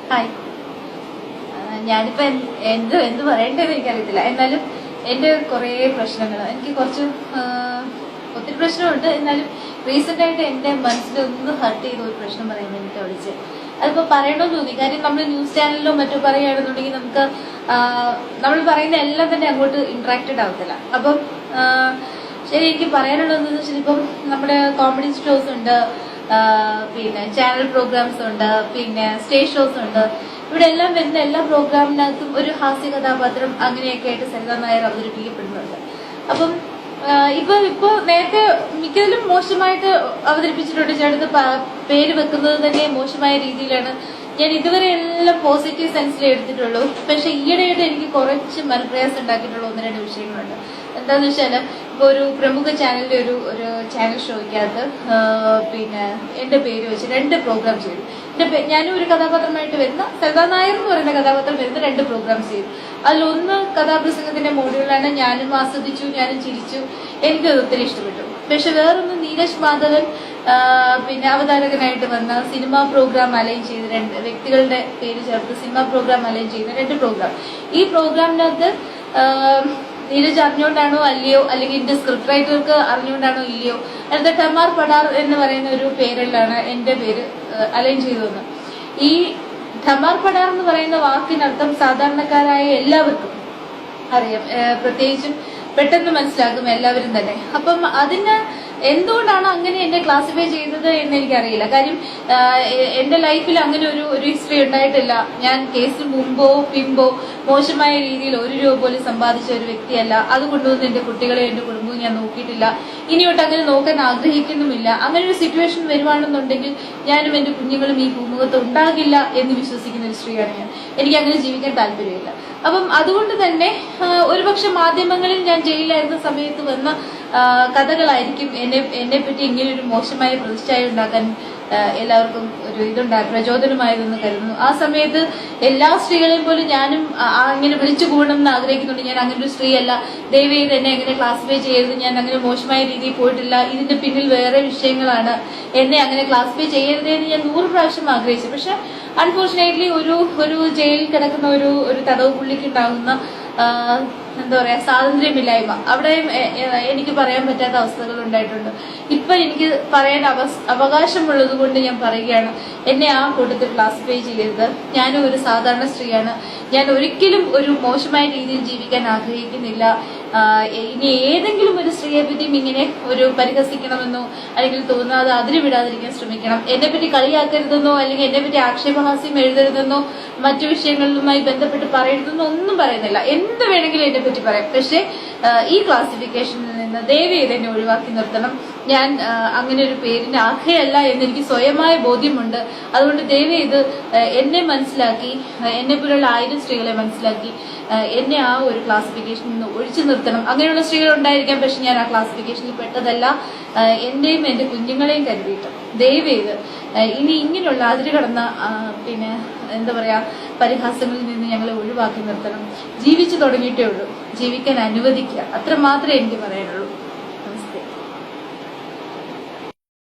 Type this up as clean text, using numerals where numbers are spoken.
Hi. ഞാനിപ്പോ എന്ത് പറയേണ്ടതെന്ന് എനിക്കറിയത്തില്ല. എന്നാലും എന്റെ കുറെ പ്രശ്നങ്ങൾ, എനിക്ക് കുറച്ച് ഒത്തിരി പ്രശ്നമുണ്ട്. എന്നാലും റീസെന്റ് ആയിട്ട് എന്റെ മനസ്സിലൊന്ന് ഹർട്ട് ചെയ്ത ഒരു പ്രശ്നം പറയാൻ വേണ്ടിയിട്ട് വിളിച്ചത്. അതിപ്പോ പറയണമെന്ന് തോന്നി. കാര്യം നമ്മൾ ന്യൂസ് ചാനലിലോ മറ്റോ പറയുകയാണെന്നുണ്ടെങ്കിൽ നമുക്ക് നമ്മൾ പറയുന്ന എല്ലാം തന്നെ അങ്ങോട്ട് ഇന്ററാക്റ്റഡ് ആവത്തില്ല. അപ്പം ശരി, എനിക്ക് പറയാനുള്ളതെന്ന് വെച്ചാൽ ഇപ്പം നമ്മുടെ കോമഡി ഷോസ് ഉണ്ട്, പിന്നെ ചാനൽ പ്രോഗ്രാംസ് ഉണ്ട്, പിന്നെ സ്റ്റേജ് ഷോസ് ഉണ്ട്. ഇവിടെ എല്ലാം വരുന്ന എല്ലാ പ്രോഗ്രാമിനകത്തും ഒരു ഹാസ്യ കഥാപാത്രം അങ്ങനെയൊക്കെ ആയിട്ട് സരിത നായർ അവതരിപ്പിക്കപ്പെടുന്നുണ്ട്. അപ്പം ഇപ്പൊ നേരത്തെ മിക്കതിലും മോശമായിട്ട് അവതരിപ്പിച്ചിട്ടുണ്ട്. ചേട്ടത്ത് പേര് വെക്കുന്നത് തന്നെ മോശമായ രീതിയിലാണ്. ഞാൻ ഇതുവരെ എല്ലാം പോസിറ്റീവ് സെൻസിൽ എടുത്തിട്ടുള്ളൂ. പക്ഷെ ഈയിടെയായിട്ട് എനിക്ക് കുറച്ച് മനപ്രയാസം ഉണ്ടാക്കിയിട്ടുള്ള 1-2 വിഷയങ്ങളുണ്ട്. എന്താന്ന് വെച്ചാല് ഇപ്പൊ ഒരു പ്രമുഖ ചാനലിന്റെ ഒരു ചാനൽ ഷോയ്ക്കകത്ത് പിന്നെ എന്റെ പേര് വെച്ച് 2 പ്രോഗ്രാം ചെയ്തു. ഞാനും ഒരു കഥാപാത്രമായിട്ട് വരുന്ന സരിത നായർ എന്ന് പറയുന്ന കഥാപാത്രം വരുന്ന 2 പ്രോഗ്രാംസ് ചെയ്തു. അതിലൊന്ന് കഥാപ്രസംഗത്തിന്റെ മോഡുകളാണ്. ഞാനും ആസ്വദിച്ചു, ഞാനും ചിരിച്ചു, എനിക്കത് ഒത്തിരി ഇഷ്ടപ്പെട്ടു. പക്ഷെ വേറൊന്ന് നീരജ് മാധവൻ പിന്നെ അവതാരകനായിട്ട് വന്ന സിനിമാ പ്രോഗ്രാം അലൈൻ ചെയ്ത് 2 വ്യക്തികളുടെ പേര് ചേർത്ത് സിനിമാ പ്രോഗ്രാം അലൈൻ ചെയ്യുന്ന 2 പ്രോഗ്രാം. ഈ പ്രോഗ്രാമിനകത്ത് നീരജ് അറിഞ്ഞുകൊണ്ടാണോ അല്ലയോ, അല്ലെങ്കിൽ എന്റെ സ്ക്രിപ്റ്റ് റൈറ്റർക്ക് അറിഞ്ഞുകൊണ്ടാണോ ഇല്ലയോ, അതിനകത്ത് ടമാർ പടാർ എന്ന് പറയുന്ന ഒരു പേരിലാണ് എന്റെ പേര് അലൈൻ ചെയ്തു വന്നത്. ഈ ടമാർ പടാർ എന്ന് പറയുന്ന വാക്കിനർത്ഥം സാധാരണക്കാരായ എല്ലാവർക്കും അറിയാം, പ്രത്യേകിച്ചും പെട്ടെന്ന് മനസ്സിലാക്കും എല്ലാവരും തന്നെ. അപ്പം അതിന് എന്തുകൊണ്ടാണ് അങ്ങനെ എന്നെ ക്ലാസിഫൈ ചെയ്തത് എന്ന് എനിക്കറിയില്ല. കാര്യം എന്റെ ലൈഫിൽ അങ്ങനെ ഒരു ഹിസ്റ്ററി ഉണ്ടായിട്ടില്ല. ഞാൻ കേസിന് മുമ്പോ പിമ്പോ മോശമായ രീതിയിൽ 1 രൂപ പോലും സമ്പാദിച്ച ഒരു വ്യക്തിയല്ല. അതുകൊണ്ടൊന്നും എന്റെ കുട്ടികളെ എന്റെ കുടുംബവും ഞാൻ നോക്കിയിട്ടില്ല. ഇനിയോട്ട് അങ്ങനെ നോക്കാൻ ആഗ്രഹിക്കുന്നുമില്ല. അങ്ങനെ ഒരു സിറ്റുവേഷൻ വരുവാണെന്നുണ്ടെങ്കിൽ ഞാനും എന്റെ കുഞ്ഞുങ്ങളും ഈ ഭൂമുഖത്ത് ഉണ്ടാകില്ല എന്ന് വിശ്വസിക്കുന്ന ഒരു സ്ത്രീയാണ് ഞാൻ. എനിക്ക് അങ്ങനെ ജീവിക്കാൻ താല്പര്യമില്ല. അപ്പം അതുകൊണ്ട് തന്നെ ഒരുപക്ഷെ മാധ്യമങ്ങളിൽ ഞാൻ ജയിലിലായിരുന്ന സമയത്ത് വന്ന കഥകളായിരിക്കും എന്നെ പറ്റി ഇങ്ങനെ ഒരു മോശമായ പ്രതിച്ഛായ ഉണ്ടാക്കാൻ എല്ലാവർക്കും ഒരു പ്രചോദനമായതെന്ന് കരുതുന്നു. ആ സമയത്ത് എല്ലാ സ്ത്രീകളെയും പോലും ഞാനും അങ്ങനെ വിളിച്ചു കൂടണം എന്ന് ആഗ്രഹിക്കുന്നുണ്ട്. ഞാൻ അങ്ങനെ ഒരു സ്ത്രീയല്ല, ദയവേത് എന്നെ എങ്ങനെ ക്ലാസിഫൈ ചെയ്യരുത്, ഞാൻ അങ്ങനെ മോശമായ രീതിയിൽ പോയിട്ടില്ല, ഇതിന്റെ പിന്നിൽ വേറെ വിഷയങ്ങളാണ്, എന്നെ അങ്ങനെ ക്ലാസിഫൈ ചെയ്യരുത് എന്ന് ഞാൻ 100 പ്രാവശ്യം ആഗ്രഹിച്ചു. പക്ഷെ അൺഫോർച്ചുനേറ്റ്ലി ഒരു ജയിലിൽ കിടക്കുന്ന ഒരു തടവ് പുള്ളിക്ക് ഉണ്ടാകുന്ന എന്താ പറയാ സ്വാതന്ത്ര്യമില്ലായ്മ, അവിടെ എനിക്ക് പറയാൻ പറ്റാത്ത അവസ്ഥകൾ ഉണ്ടായിട്ടുണ്ട്. ഇപ്പൊ എനിക്ക് പറയാൻ അവകാശമുള്ളത് കൊണ്ട് ഞാൻ പറയുകയാണ്, എന്നെ ആ കൂട്ടത്തിൽ ക്ലാസിഫൈ ചെയ്യരുത്. ഞാനും ഒരു സാധാരണ സ്ത്രീയാണ്. ഞാൻ ഒരിക്കലും ഒരു മോശമായ രീതിയിൽ ജീവിക്കാൻ ആഗ്രഹിക്കുന്നില്ല. ഇനി ഏതെങ്കിലും ഒരു സ്ത്രീയെ പറ്റിയും ഇങ്ങനെ ഒരു പരിഹസിക്കണമെന്നോ അല്ലെങ്കിൽ തോന്നാതെ അതിന് വിടാതിരിക്കാൻ ശ്രമിക്കണം. എന്നെ പറ്റി കളിയാക്കരുതെന്നോ അല്ലെങ്കിൽ എന്നെ പറ്റി ആക്ഷേപഹാസ്യം എഴുതരുതെന്നോ മറ്റു വിഷയങ്ങളുമായി ബന്ധപ്പെട്ട് പറയരുതെന്നോ ഒന്നും പറയുന്നില്ല. എന്ത് വേണമെങ്കിലും എന്നെ പറ്റി പറയാം. പക്ഷെ ഈ ക്ലാസിഫിക്കേഷനിൽ നിന്ന് ദയവേത് എന്നെ ഒഴിവാക്കി നിർത്തണം. ഞാൻ അങ്ങനെ ഒരു പേരിന് അർഹയല്ല എന്ന് എനിക്ക് സ്വയമായ ബോധ്യമുണ്ട്. അതുകൊണ്ട് ദയവേത് എന്നെ മനസ്സിലാക്കി, എന്നെ പോലുള്ള 1000 സ്ത്രീകളെ മനസ്സിലാക്കി എന്നെ ആ ഒരു ക്ലാസിഫിക്കേഷനിൽ നിന്ന് ഒഴിച്ചു നിർത്തണം. അങ്ങനെയുള്ള സ്ത്രീകൾ ഉണ്ടായിരിക്കാം, പക്ഷെ ഞാൻ ആ ക്ലാസിഫിക്കേഷനിൽ പെട്ടതല്ല. എന്റെയും എന്റെ കുഞ്ഞുങ്ങളെയും കരുതിയിട്ട് ദയവേത് ഇനി ഇങ്ങനെയുള്ള അതിര് കടന്ന പിന്നെ എന്താ പറയാ പരിഹാസങ്ങളിൽ നിന്ന് ഞങ്ങളെ ഒഴിവാക്കി നിർത്തണം. ജീവിച്ചു തുടങ്ങിയിട്ടേ ഉള്ളൂ, ജീവിക്കാൻ അനുവദിക്കുക. അത്ര മാത്രമേ എനിക്ക് പറയാനുള്ളൂ.